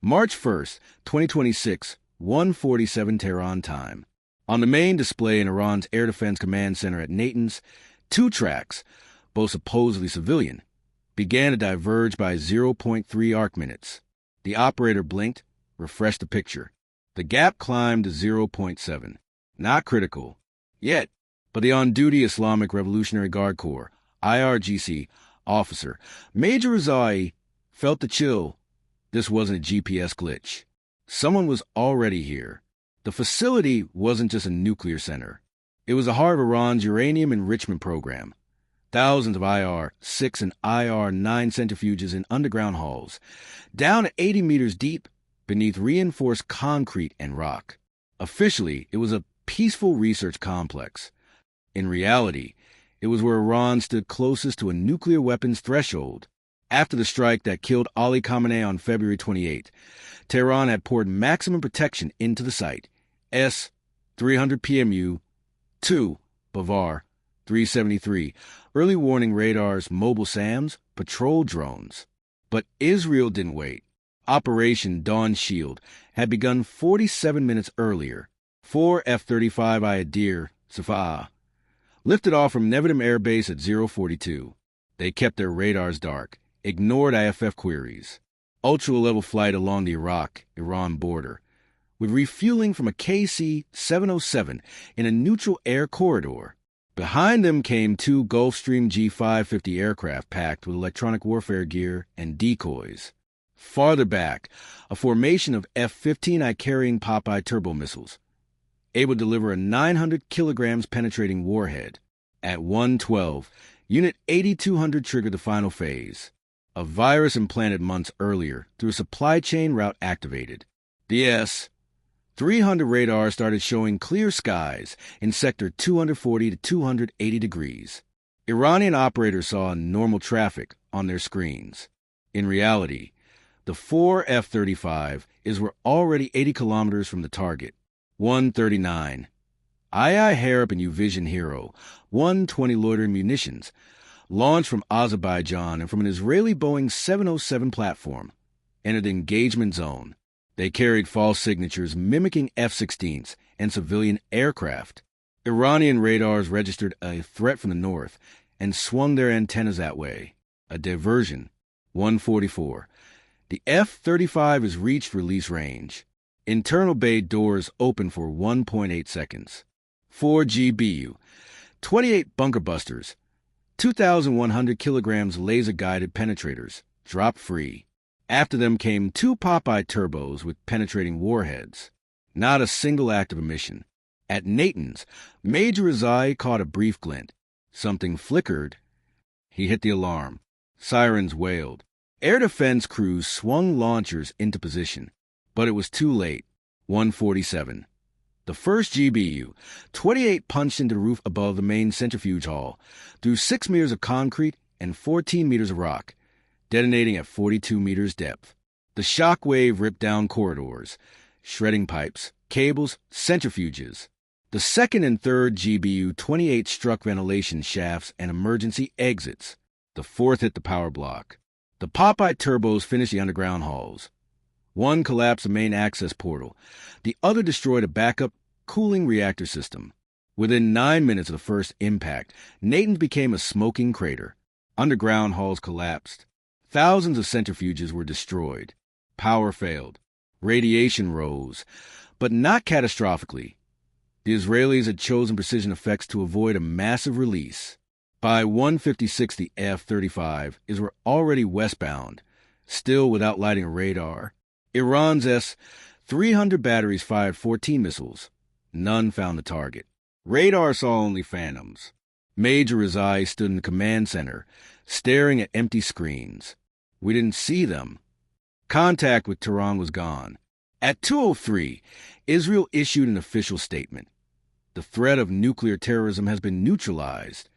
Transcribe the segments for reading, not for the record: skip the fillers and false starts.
March 1st, 2026, 1:47 Tehran time. On the main display in Iran's Air Defense Command Center at Natanz, two tracks, both supposedly civilian, began to diverge by 0.3 arc minutes. The operator blinked, refreshed the picture. The gap climbed to 0.7. Not critical yet, but the on-duty Islamic Revolutionary Guard Corps, IRGC, officer, Major Rizai, felt the chill. This wasn't a GPS glitch. Someone was already here. The facility wasn't just a nuclear center. It was the heart of Iran's uranium enrichment program. Thousands of IR-6 and IR-9 centrifuges in underground halls, down 80 meters deep beneath reinforced concrete and rock. Officially, it was a peaceful research complex. In reality, it was where Iran stood closest to a nuclear weapons threshold. After the strike that killed Ali Khamenei on February 28, Tehran had poured maximum protection into the site. S-300 PMU-2, Bavar, 373, early warning radars, mobile SAMs, patrol drones. But Israel didn't wait. Operation Dawn Shield had begun 47 minutes earlier. 4 F-35 Ayadir, Safa, lifted off from Nevatim Air Base at 042. They kept their radars dark, ignored IFF queries. Ultra-level flight along the Iraq-Iran border, with refueling from a KC-707 in a neutral air corridor. Behind them came two Gulfstream G550 aircraft packed with electronic warfare gear and decoys. Farther back, a formation of F-15I carrying Popeye turbo missiles, able to deliver a 900 kilograms penetrating warhead. At 1:12, Unit 8200 triggered the final phase. A virus implanted months earlier through a supply chain route activated. The S-300 radar started showing clear skies in sector 240 to 280 degrees. Iranian operators saw normal traffic on their screens. In reality, the 4 F-35s were already 80 kilometers from the target. 139. II Harib and U-Vision Hero, 120 loitering munitions, launched from Azerbaijan and from an Israeli Boeing 707 platform, entered the engagement zone. They carried false signatures mimicking F-16s and civilian aircraft. Iranian radars registered a threat from the north and swung their antennas that way. A diversion. 144. The F-35 reached release range. Internal bay doors open for 1.8 seconds. 4 GBU. 28 bunker busters. 2,100 kilograms laser-guided penetrators, dropped free. After them came two Popeye turbos with penetrating warheads. Not a single active emission. At Natanz, Major Rizai caught a brief glint. Something flickered. He hit the alarm. Sirens wailed. Air defense crews swung launchers into position. But it was too late. 147. The first GBU, 28 punched into the roof above the main centrifuge hall, through 6 meters of concrete and 14 meters of rock, detonating at 42 meters depth. The shock wave ripped down corridors, shredding pipes, cables, centrifuges. The second and third GBU-28 struck ventilation shafts and emergency exits. The fourth hit the power block. The Popeye turbos finished the underground halls. One collapsed the main access portal. The other destroyed a backup cooling reactor system. Within 9 minutes of the first impact, Natanz became a smoking crater. Underground halls collapsed. Thousands of centrifuges were destroyed. Power failed. Radiation rose, but not catastrophically. The Israelis had chosen precision effects to avoid a massive release. By 1:56, the F-35s were already westbound, still without lighting a radar. Iran's S-300 batteries fired 14 missiles. None found the target. Radar saw only phantoms. Major Rizai stood in the command center, staring at empty screens. We didn't see them. Contact with Tehran was gone. At 2:03, Israel issued an official statement. The threat of nuclear terrorism has been neutralized.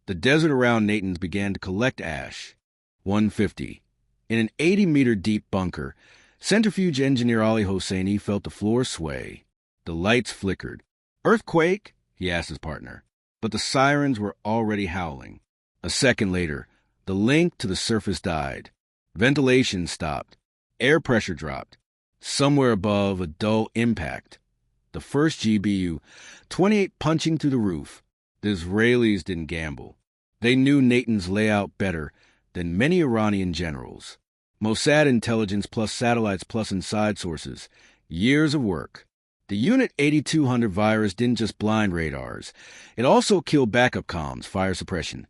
The desert around Natanz began to collect ash. 150. In an 80-meter deep bunker, centrifuge engineer Ali Hosseini felt the floor sway. The lights flickered. Earthquake? He asked his partner. But the sirens were already howling. A second later, the link to the surface died. Ventilation stopped. Air pressure dropped. Somewhere above, a dull impact. The first GBU-28 punching through the roof. The Israelis didn't gamble. They knew Natanz layout better than many Iranian generals. Mossad intelligence plus satellites plus inside sources. Years of work. The Unit 8200 virus didn't just blind radars. It also killed backup comms, fire suppression,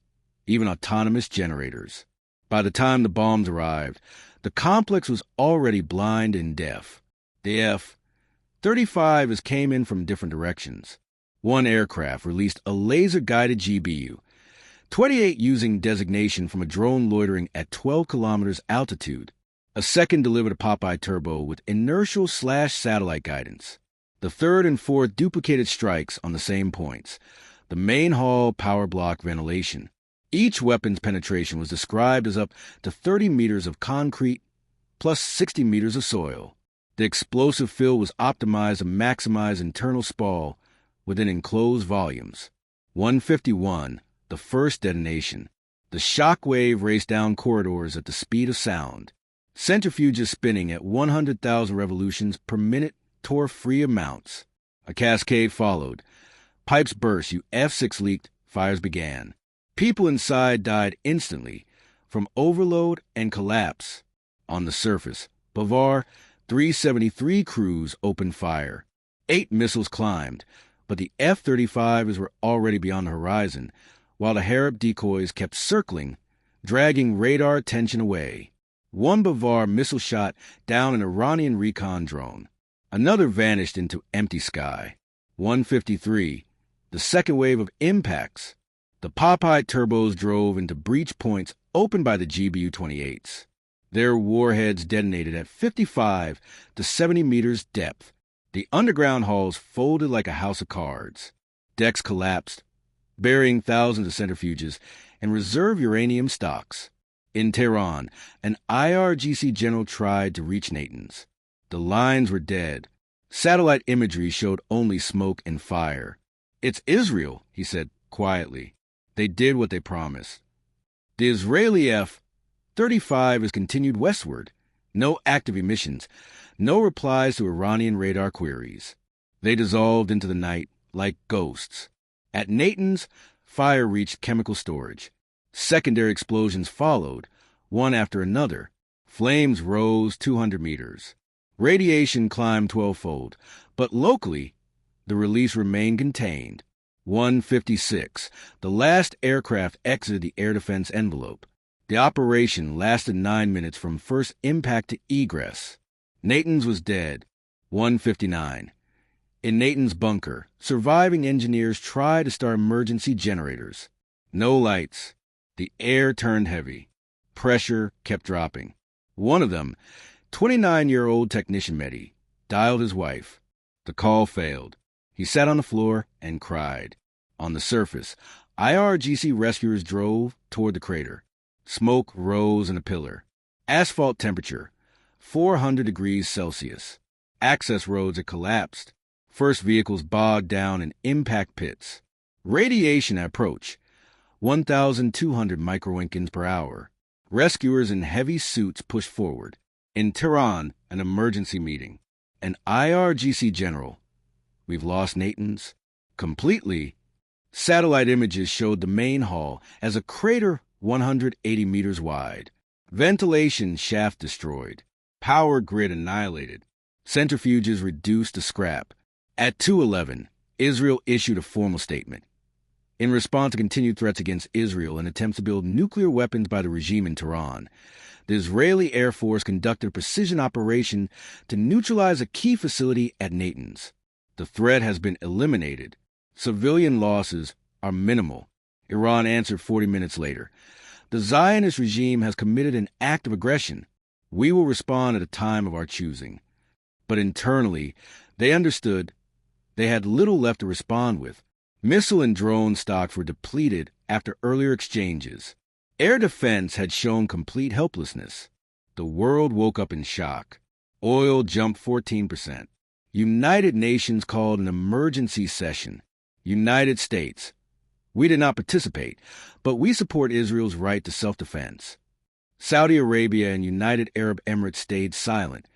even autonomous generators. By the time the bombs arrived, the complex was already blind and deaf. The F-35s came in from different directions. One aircraft released a laser-guided GBU-28 using designation from a drone loitering at 12 kilometers altitude. A second delivered a Popeye turbo with inertial/satellite guidance. The third and fourth duplicated strikes on the same points. The main hall, power block, ventilation. Each weapon's penetration was described as up to 30 meters of concrete plus 60 meters of soil. The explosive fill was optimized to maximize internal spall within enclosed volumes. 151, the first detonation. The shock wave raced down corridors at the speed of sound. Centrifuges spinning at 100,000 revolutions per minute tore free amounts. A cascade followed. Pipes burst, UF-6 leaked, fires began. People inside died instantly from overload and collapse. On the surface, Bavar 373 crews opened fire. 8 missiles climbed, but the F-35s were already beyond the horizon, while the Harab decoys kept circling, dragging radar attention away. One Bavar missile shot down an Iranian recon drone. Another vanished into empty sky. 153, the second wave of impacts. The Popeye turbos drove into breach points opened by the GBU-28s. Their warheads detonated at 55 to 70 meters depth. The underground halls folded like a house of cards. Decks collapsed, burying thousands of centrifuges and reserve uranium stocks. In Tehran, an IRGC general tried to reach Natanz. The lines were dead. Satellite imagery showed only smoke and fire. "It's Israel," he said quietly. They did what they promised. The Israeli F-35 has continued westward. No active emissions, no replies to Iranian radar queries. They dissolved into the night like ghosts. At Natanz, fire reached chemical storage. Secondary explosions followed, one after another. Flames rose 200 meters. Radiation climbed 12-fold, but locally, the release remained contained. 156, the last aircraft exited the air defense envelope. The operation lasted 9 minutes from first impact to egress. Natanz was dead. 159. In Natanz bunker, surviving engineers tried to start emergency generators. No lights. The air turned heavy. Pressure kept dropping. One of them, 29-year-old technician Mehdi, dialed his wife. The call failed. He sat on the floor and cried. On the surface, IRGC rescuers drove toward the crater. Smoke rose in a pillar. Asphalt temperature, 400 degrees Celsius. Access roads had collapsed. First vehicles bogged down in impact pits. Radiation approach, 1,200 microwinkins per hour. Rescuers in heavy suits pushed forward. In Tehran, an emergency meeting. An IRGC general. "We've lost Natanz." Completely. Satellite images showed the main hall as a crater 180 meters wide. Ventilation shaft destroyed. Power grid annihilated. Centrifuges reduced to scrap. At 2:11, Israel issued a formal statement. In response to continued threats against Israel and attempts to build nuclear weapons by the regime in Tehran, the Israeli Air Force conducted a precision operation to neutralize a key facility at Natanz. The threat has been eliminated. Civilian losses are minimal. Iran answered 40 minutes later. The Zionist regime has committed an act of aggression. We will respond at a time of our choosing. But internally, they understood they had little left to respond with. Missile and drone stocks were depleted after earlier exchanges. Air defense had shown complete helplessness. The world woke up in shock. Oil jumped 14%. United Nations called an emergency session. United States. We did not participate, but we support Israel's right to self-defense. Saudi Arabia and United Arab Emirates stayed silent,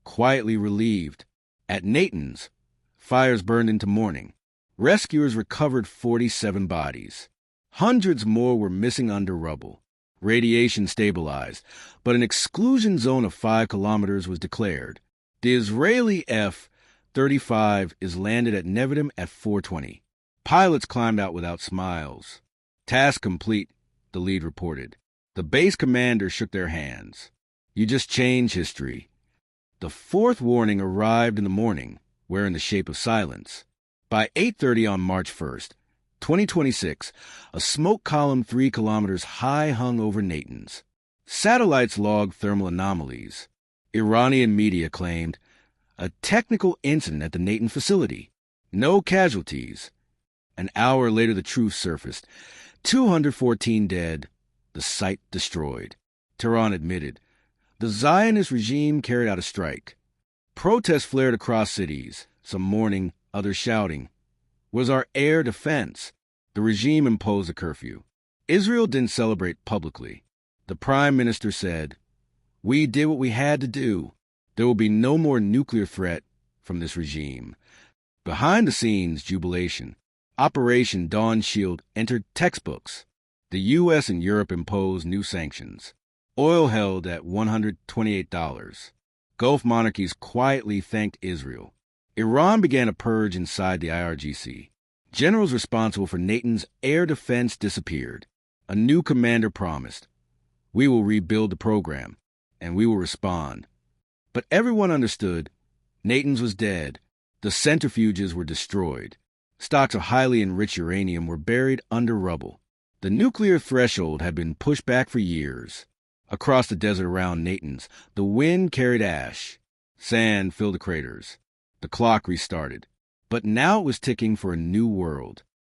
quietly relieved. At Natanz, fires burned into morning. Rescuers recovered 47 bodies. Hundreds more were missing under rubble. Radiation stabilized, but an exclusion zone of 5 kilometers was declared. The Israeli F-35 is landed at Nevatim at 4:20. Pilots climbed out without smiles. Task complete, the lead reported. The base commander shook their hands. You just changed history. The fourth warning arrived in the morning, wearing the shape of silence. By 8:30 on March 1st, 2026, a smoke column 3 kilometers high hung over Natanz. Satellites logged thermal anomalies. Iranian media claimed a technical incident at the Natanz facility. No casualties. An hour later, the truth surfaced. 214 dead, the site destroyed. Tehran admitted. The Zionist regime carried out a strike. Protests flared across cities, some mourning, others shouting. Was our air defense? The regime imposed a curfew. Israel didn't celebrate publicly. The prime minister said, "We did what we had to do. There will be no more nuclear threat from this regime." Behind the scenes, jubilation. Operation Dawn Shield entered textbooks. The U.S. and Europe imposed new sanctions. Oil held at $128. Gulf monarchies quietly thanked Israel. Iran began a purge inside the IRGC. Generals responsible for Natanz air defense disappeared. A new commander promised, "We will rebuild the program, and we will respond." But everyone understood Natanz was dead. The centrifuges were destroyed. Stocks of highly enriched uranium were buried under rubble. The nuclear threshold had been pushed back for years. Across the desert around Natanz, the wind carried ash. Sand filled the craters. The clock restarted. But now it was ticking for a new world.